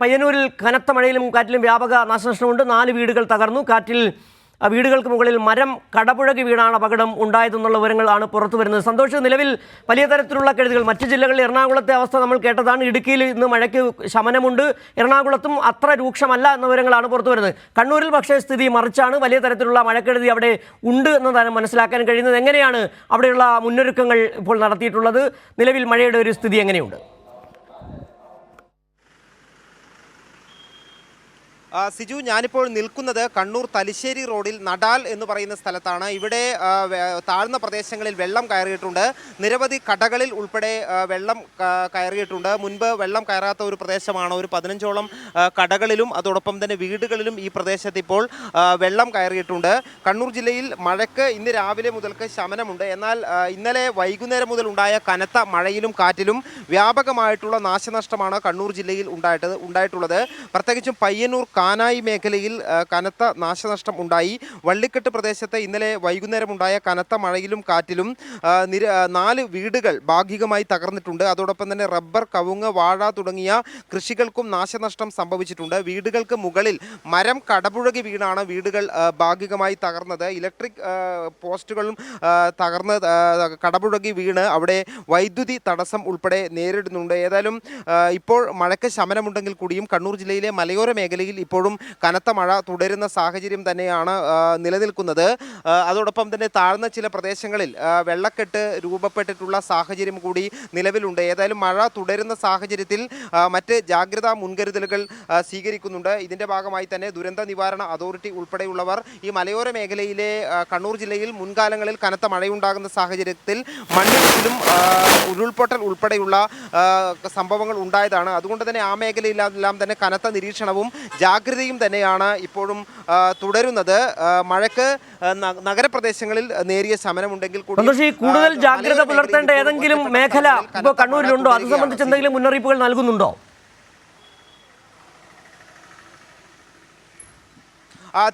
പയ്യന്നൂരിൽ കനത്ത മഴയിലും കാറ്റിലും വ്യാപക നാശനഷ്ടമുണ്ട്. 4 വീടുകൾ തകർന്നു. കാറ്റിൽ വീടുകൾക്ക് മുകളിൽ മരം കടപുഴകി വീണാണ് അപകടം ഉണ്ടായതെന്നുള്ള വിവരങ്ങളാണ് പുറത്തു വരുന്നത്. സന്തോഷ്, നിലവിൽ വലിയ തരത്തിലുള്ള കെടുതികൾ മറ്റ് ജില്ലകളിൽ എറണാകുളത്തെ അവസ്ഥ നമ്മൾ കേട്ടതാണ്. ഇടുക്കിയിൽ ഇന്ന് മഴയ്ക്ക് ശമനമുണ്ട്. എറണാകുളത്തും അത്ര രൂക്ഷമല്ല എന്ന വിവരങ്ങളാണ് പുറത്തു വരുന്നത്. കണ്ണൂരിൽ പക്ഷേ സ്ഥിതി മറിച്ചാണ്. വലിയ തരത്തിലുള്ള മഴക്കെടുതി അവിടെ ഉണ്ട് എന്നതാണ് മനസ്സിലാക്കാൻ കഴിയുന്നത്. എങ്ങനെയാണ് അവിടെയുള്ള മുന്നൊരുക്കങ്ങൾ ഇപ്പോൾ നടത്തിയിട്ടുള്ളത്? നിലവിൽ മഴയുടെ ഒരു സ്ഥിതി എങ്ങനെയുണ്ട്? സിജു, ഞാനിപ്പോൾ നിൽക്കുന്നത് കണ്ണൂർ തലശ്ശേരി റോഡിൽ നടാൽ എന്ന് പറയുന്ന സ്ഥലത്താണ്. ഇവിടെ താഴ്ന്ന പ്രദേശങ്ങളിൽ വെള്ളം കയറിയിട്ടുണ്ട്. നിരവധി കടകളിൽ ഉൾപ്പെടെ വെള്ളം കയറിയിട്ടുണ്ട്. മുൻപ് വെള്ളം കയറാത്ത ഒരു പ്രദേശമാണ്. ഒരു 15ഓളം കടകളിലും അതോടൊപ്പം തന്നെ വീടുകളിലും ഈ പ്രദേശത്ത് ഇപ്പോൾ വെള്ളം കയറിയിട്ടുണ്ട്. കണ്ണൂർ ജില്ലയിൽ മഴയ്ക്ക് ഇന്ന് രാവിലെ മുതൽക്ക് ശമനമുണ്ട്. എന്നാൽ ഇന്നലെ വൈകുന്നേരം മുതൽ ഉണ്ടായ കനത്ത മഴയിലും കാറ്റിലും വ്യാപകമായിട്ടുള്ള നാശനഷ്ടമാണ് കണ്ണൂർ ജില്ലയിൽ ഉണ്ടായിട്ടുള്ളത്. പ്രത്യേകിച്ചും പയ്യന്നൂർ കാനായി മേഖലയിൽ കനത്ത നാശനഷ്ടം ഉണ്ടായി. വള്ളിക്കെട്ട് പ്രദേശത്ത് ഇന്നലെ വൈകുന്നേരം ഉണ്ടായ കനത്ത മഴയിലും കാറ്റിലും 4 വീടുകൾ ഭാഗികമായി തകർന്നിട്ടുണ്ട്. അതോടൊപ്പം തന്നെ റബ്ബർ, കവുങ്ങ്, വാഴ തുടങ്ങിയ കൃഷികൾക്കും നാശനഷ്ടം സംഭവിച്ചിട്ടുണ്ട്. വീടുകൾക്ക് മുകളിൽ മരം കടപുഴകി വീണാണ് വീടുകൾ ഭാഗികമായി തകർന്നത്. ഇലക്ട്രിക് പോസ്റ്റുകളും തകർന്ന് കടപുഴകി വീണ് അവിടെ വൈദ്യുതി തടസ്സം ഉൾപ്പെടെ നേരിടുന്നുണ്ട്. ഏതായാലും ഇപ്പോൾ മഴയ്ക്ക് ശമനമുണ്ടെങ്കിൽ കൂടിയും കണ്ണൂർ ജില്ലയിലെ മലയോര മേഖലയിൽ ഇപ്പോഴും കനത്ത മഴ തുടരുന്ന സാഹചര്യം തന്നെയാണ് നിലനിൽക്കുന്നത്. അതോടൊപ്പം തന്നെ താഴ്ന്ന ചില പ്രദേശങ്ങളിൽ വെള്ളക്കെട്ട് രൂപപ്പെട്ടിട്ടുള്ള സാഹചര്യം കൂടി നിലവിലുണ്ട്. ഏതായാലും മഴ തുടരുന്ന സാഹചര്യത്തിൽ മറ്റ് ജാഗ്രതാ മുൻകരുതലുകൾ സ്വീകരിക്കുന്നുണ്ട്. ഇതിൻ്റെ ഭാഗമായി തന്നെ ദുരന്ത നിവാരണ അതോറിറ്റി ഉൾപ്പെടെയുള്ളവർ ഈ മലയോര മേഖലയിലെ കണ്ണൂർ ജില്ലയിൽ മുൻകാലങ്ങളിൽ കനത്ത മഴയുണ്ടാകുന്ന സാഹചര്യത്തിൽ മണ്ണിടിച്ചിലും ഉരുൾപൊട്ടൽ ഉൾപ്പെടെയുള്ള സംഭവങ്ങൾ ഉണ്ടായതാണ്. അതുകൊണ്ട് തന്നെ ആ മേഖലയിലെല്ലാം തന്നെ കനത്ത നിരീക്ഷണവും ജാഗ്രതയും തന്നെയാണ് ഇപ്പോഴും തുടരുന്നത്. മഴയ്ക്ക് നഗരപ്രദേശങ്ങളിൽ നേരിയ ശമനമുണ്ടെങ്കിൽ കൂടി കൂടുതൽ ജാഗ്രത പുലർത്തേണ്ട ഏതെങ്കിലും മേഖല ഇപ്പോൾ കണ്ണൂരിലുണ്ടോ? അത് സംബന്ധിച്ച് എന്തെങ്കിലും മുന്നറിയിപ്പുകൾ നൽകുന്നുണ്ടോ?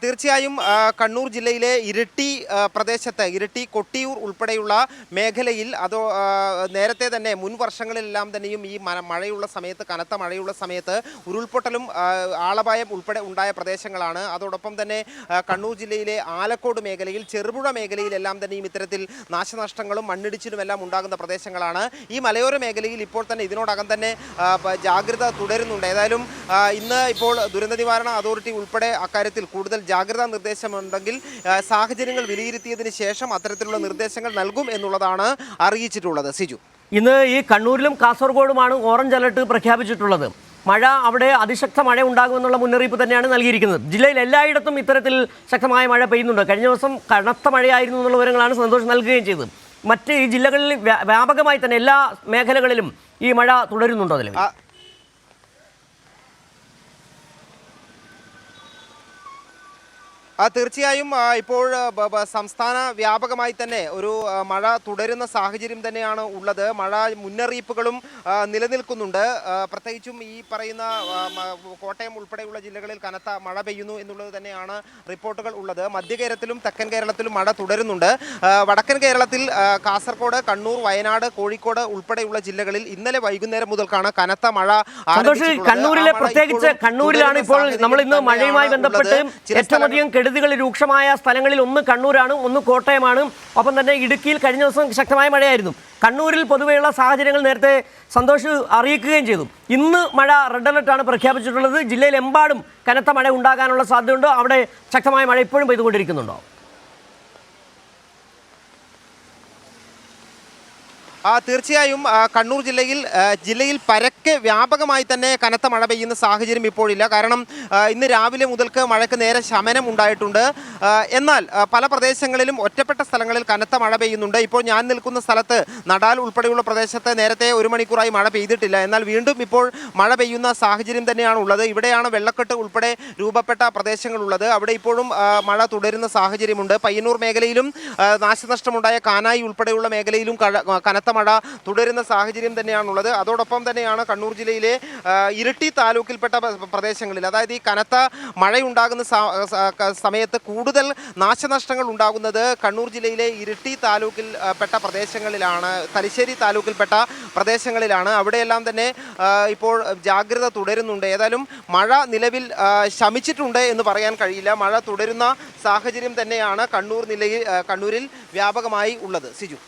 തീർച്ചയായും കണ്ണൂർ ജില്ലയിലെ ഇരിട്ടി പ്രദേശത്ത് ഇരിട്ടി കൊട്ടിയൂർ ഉൾപ്പെടെയുള്ള മേഖലയിൽ അതോ നേരത്തെ തന്നെ മുൻ വർഷങ്ങളിലെല്ലാം തന്നെയും ഈ മഴയുള്ള സമയത്ത് കനത്ത മഴയുള്ള സമയത്ത് ഉരുൾപൊട്ടലും ആളപായം ഉൾപ്പെടെ ഉണ്ടായ പ്രദേശങ്ങളാണ്. അതോടൊപ്പം തന്നെ കണ്ണൂർ ജില്ലയിലെ ആലക്കോട് മേഖലയിൽ ചെറുപുഴ മേഖലയിലെല്ലാം തന്നെയും ഇത്തരത്തിൽ നാശനഷ്ടങ്ങളും മണ്ണിടിച്ചിലുമെല്ലാം ഉണ്ടാകുന്ന പ്രദേശങ്ങളാണ്. ഈ മലയോര മേഖലയിൽ ഇപ്പോൾ തന്നെ ഇതിനോടകം തന്നെ ജാഗ്രത തുടരുന്നുണ്ട്. ഏതായാലും ഇന്ന് ഇപ്പോൾ ദുരന്ത നിവാരണ അതോറിറ്റി ഉൾപ്പെടെ അക്കാര്യത്തിൽ കൂടുതൽ ജാഗ്രതാ നിർദ്ദേശമുണ്ടെങ്കിൽ സാഹചര്യങ്ങൾ വിലയിരുത്തിയതിന് ശേഷം അത്തരത്തിലുള്ള നിർദ്ദേശങ്ങൾ നൽകും എന്നുള്ളതാണ് അറിയിച്ചിട്ടുള്ളത്. സിജു, ഇന്ന് ഈ കണ്ണൂരിലും കാസർഗോഡുമാണ് ഓറഞ്ച് അലർട്ട് പ്രഖ്യാപിച്ചിട്ടുള്ളത്. മഴ അവിടെ അതിശക്ത മഴ ഉണ്ടാകുമെന്നുള്ള മുന്നറിയിപ്പ് തന്നെയാണ് നൽകിയിരിക്കുന്നത്. ജില്ലയിൽ എല്ലായിടത്തും ഇത്തരത്തിൽ ശക്തമായ മഴ പെയ്യുന്നുണ്ട്. കഴിഞ്ഞ ദിവസം കനത്ത മഴയായിരുന്നു എന്നുള്ള വിവരങ്ങളാണ് സന്തോഷം നൽകുകയും ചെയ്തത്. മറ്റ് ഈ ജില്ലകളിൽ വ്യാപകമായി തന്നെ എല്ലാ മേഖലകളിലും ഈ മഴ തുടരുന്നുണ്ടോ? അതിൽ തീർച്ചയായും ഇപ്പോൾ സംസ്ഥാന വ്യാപകമായി തന്നെ ഒരു മഴ തുടരുന്ന സാഹചര്യം തന്നെയാണ് ഉള്ളത്. മഴ മുന്നറിയിപ്പുകളും നിലനിൽക്കുന്നുണ്ട്. പ്രത്യേകിച്ചും ഈ പറയുന്ന കോട്ടയം ഉൾപ്പെടെയുള്ള ജില്ലകളിൽ കനത്ത മഴ പെയ്യുന്നു എന്നുള്ളത് തന്നെയാണ് റിപ്പോർട്ടുകൾ ഉള്ളത്. മധ്യ കേരളത്തിലും തെക്കൻ കേരളത്തിലും മഴ തുടരുന്നുണ്ട്. വടക്കൻ കേരളത്തിൽ കാസർഗോഡ്, കണ്ണൂർ, വയനാട്, കോഴിക്കോട് ഉൾപ്പെടെയുള്ള ജില്ലകളിൽ ഇന്നലെ വൈകുന്നേരം മുതൽക്കാണ് കനത്ത മഴ. കണ്ണൂരിലെ പ്രത്യേകിച്ച് കണ്ണൂരിലാണ് ഇപ്പോൾ നമ്മൾ ഇന്ന് മഴയുമായി ബന്ധപ്പെട്ട് ഏറ്റവും അധികം കെടുതികൾ രൂക്ഷമായ സ്ഥലങ്ങളിൽ ഒന്ന് കണ്ണൂരാണ്, ഒന്ന് കോട്ടയമാണ്. ഒപ്പം തന്നെ ഇടുക്കിയിൽ കഴിഞ്ഞ ദിവസം ശക്തമായ മഴയായിരുന്നു. കണ്ണൂരിൽ പൊതുവെയുള്ള സാഹചര്യങ്ങൾ നേരത്തെ സന്തോഷ് അറിയിക്കുകയും ചെയ്തു. ഇന്ന് മഴ റെഡ് അലർട്ടാണ് പ്രഖ്യാപിച്ചിട്ടുള്ളത്. ജില്ലയിലെമ്പാടും കനത്ത മഴ ഉണ്ടാകാനുള്ള സാധ്യതയുണ്ടോ? അവിടെ ശക്തമായ മഴ ഇപ്പോഴും പെയ്തുകൊണ്ടിരിക്കുന്നുണ്ടോ? തീർച്ചയായും കണ്ണൂർ ജില്ലയിൽ പരക്കെ വ്യാപകമായി തന്നെ കനത്ത മഴ പെയ്യുന്ന സാഹചര്യം ഇപ്പോഴില്ല. കാരണം ഇന്ന് രാവിലെ മുതൽക്ക് മഴയ്ക്ക് നേരെ ശമനം ഉണ്ടായിട്ടുണ്ട്. എന്നാൽ പല പ്രദേശങ്ങളിലും ഒറ്റപ്പെട്ട സ്ഥലങ്ങളിൽ കനത്ത മഴ പെയ്യുന്നുണ്ട്. ഇപ്പോൾ ഞാൻ നിൽക്കുന്ന സ്ഥലത്ത് നടാൽ ഉൾപ്പെടെയുള്ള പ്രദേശത്ത് നേരത്തെ 1 മണിക്കൂറായി മഴ പെയ്തിട്ടില്ല. എന്നാൽ വീണ്ടും ഇപ്പോൾ മഴ പെയ്യുന്ന സാഹചര്യം തന്നെയാണ് ഉള്ളത്. ഇവിടെയാണ് വെള്ളക്കെട്ട് ഉൾപ്പെടെ രൂപപ്പെട്ട പ്രദേശങ്ങളുള്ളത്. അവിടെ ഇപ്പോഴും മഴ തുടരുന്ന സാഹചര്യമുണ്ട്. പയ്യന്നൂർ മേഖലയിലും നാശനഷ്ടമുണ്ടായ കാനായി ഉൾപ്പെടെയുള്ള മേഖലയിലും കനത്ത മഴ തുടരുന്ന സാഹചര്യം തന്നെയാണുള്ളത്. അതോടൊപ്പം തന്നെയാണ് കണ്ണൂർ ജില്ലയിലെ ഇരിട്ടി താലൂക്കിൽപ്പെട്ട പ്രദേശങ്ങളിൽ, അതായത് ഈ കനത്ത മഴയുണ്ടാകുന്ന സമയത്ത് കൂടുതൽ നാശനഷ്ടങ്ങൾ ഉണ്ടാകുന്നത് കണ്ണൂർ ജില്ലയിലെ ഇരിട്ടി താലൂക്കിൽ പെട്ട പ്രദേശങ്ങളിലാണ്, തലശ്ശേരി താലൂക്കിൽപ്പെട്ട പ്രദേശങ്ങളിലാണ്. അവിടെയെല്ലാം തന്നെ ഇപ്പോൾ ജാഗ്രത തുടരുന്നുണ്ട്. ഏതായാലും മഴ നിലവിൽ ശമിച്ചിട്ടുണ്ട് എന്ന് പറയാൻ കഴിയില്ല. മഴ തുടരുന്ന സാഹചര്യം തന്നെയാണ് കണ്ണൂരിൽ വ്യാപകമായി ഉള്ളത്. സിജു.